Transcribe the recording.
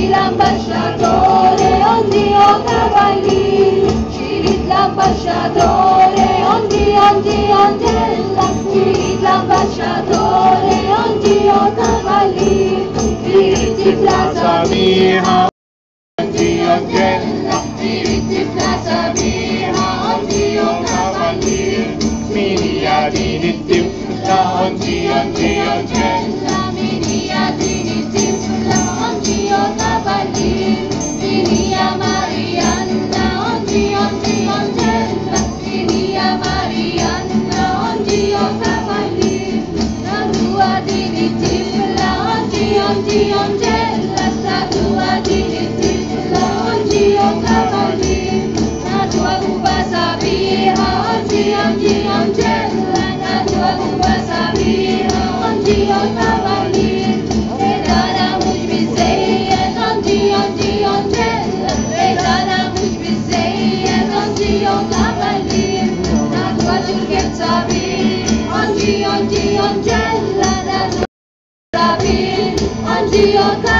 L'ambasciatore, oddio cavaliere, Cirit l'ambasciatore, oddio angela, Cirit l'ambasciatore, oddio cavaliere, Cirit plaza mia, oddio angela, Cirit plaza mia, oddio cavaliere, Miniadini timla, oddio angela, Miniadini timla, oddio cavaliere, Finia Marianna, oddio angela, Finia Marianna, oddio cavaliere, la tua dirittiva, oddio angela, la tua dirittiva, oddio cavaliere, la tua uva sabia, oddio angela, la tua uva sabia, oddio cavaliere, Vedana mujbiseya, oddio angela, Vedana mujbiseya, oddio cavaliere, la tua giurghezza via, oddio angela, la tua via, oddio cavaliere.